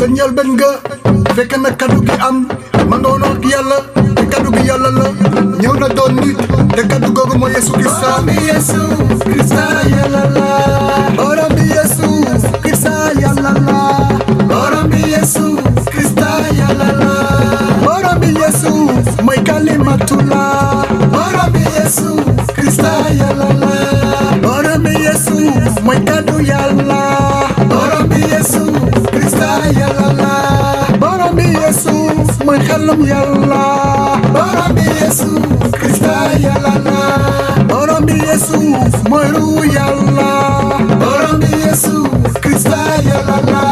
sa njëlbéen nga fekk na kaddu gi am ma noonoon ak yàlla te kaddu gi yàlla la ñëw na doon nit te kaddu googu mooy Yesu Krista. Borom bi Yesu Krista yàlla la. Borom bi Yesu Krista yàlla la. Borom bi Yesu Krista yàlla la. Borom bi Yesu mooy kalimatullah. Borom bi Yesu Krista yàlla la. Borom bi Yesu mooy kaddu yàlla. Borom bi Yesu Krista yàlla la. Borom bi Yesu mooy xelum yàlla. Borom bi Yesu Krista yàlla la. Borom bi Yesu mooy ruu yàlla. Borom bi Yesu Krista yàlla la.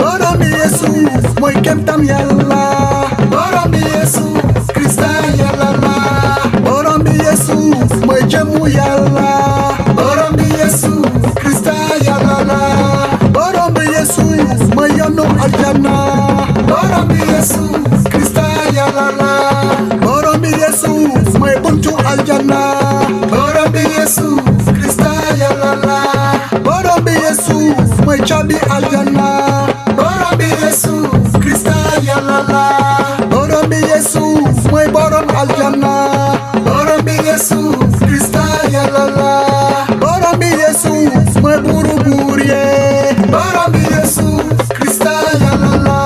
Borom bi Yesu mooy kemtam yàlla. Borom bi Yesu Krista yàlla la. Borom bi Yesu mooy jëmu yàlla. Borom bi Yesu Krista yàlla la. Borom bi Yesu mooy yoonu aljana. Borom bi Yesu Krista yàlla la. Borom bi Yesu mooy buntu aljana. Borom bi Yesu Krista yàlla la. Borom bi Yesu mooy caabi aljana. Borom bi Yesu Krista yàlla la. Borom bi Yesu mooy borom aljana. Borom bi Yesu Krista yàlla la. Borom bi Yesu mooy buuru buur yee. Borom bi Yesu Krista yàlla la.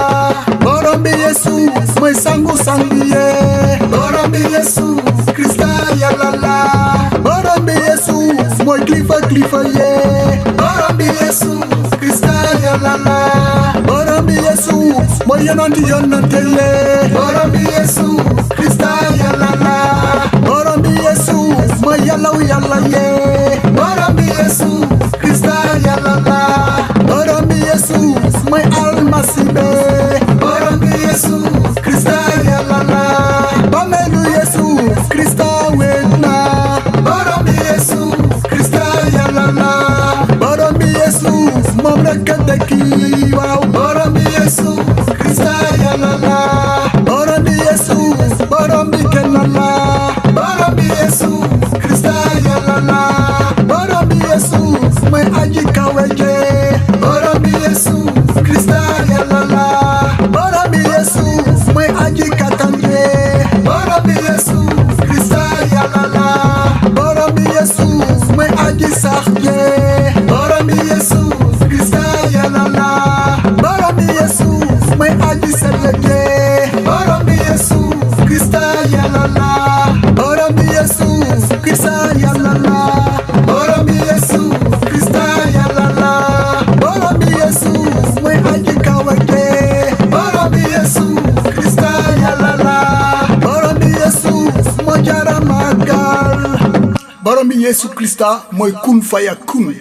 Borom bi Yesu mooy sangu sangu yee. Borom bi Yesu Krista yàlla la. Borom bi Yesu mooy kilifa kilifa yee. Borom bi Yesu Krista yàlla la. Borom bi Yesu mooy yonanti yonante yee. Borom bi Yesu Krista yàlla la. Borom bi Yesu mooy yàllaw yàlla yee. Borom bi Yesu Krista yàlla la. Borom bi Yesu mooy almasi be. Borom bi Yesu Krista yàlla la. Bamelu Yesu Krista weet na. Borom bi Yesu Krista yàlla la. Borom bi Yesu moom rek a dekki waaw. Borom bi Yesu Krista yàlla la. Borom bi Yesu borom bi kenn la. Borom bi Yesu Krista yàlla la. Borom bi Yesu mooy aji kawe jee. Borom bi Yesu Krista yàlla la. Borom bi Yesu mooy aji kattan jee. Borom bi Yesu Krista yàlla la. Borom bi Yesu mooy aji sax jee. Borom bi Yesu Krista yàlla la. Borom bi Yesu mooy aji sell jee. Borom bi Yesu Krista yàlla la. Borom bi Yesu Krista yàlla la. Borom bi Yesu Krista yàlla la. Borom bi Yesu mooy aji kawe jee. Borom bi Yesu Krista yàlla la. Borom bi Yesu moo jara màggal. Borom bi Yesu Krista mooy kun fayakun.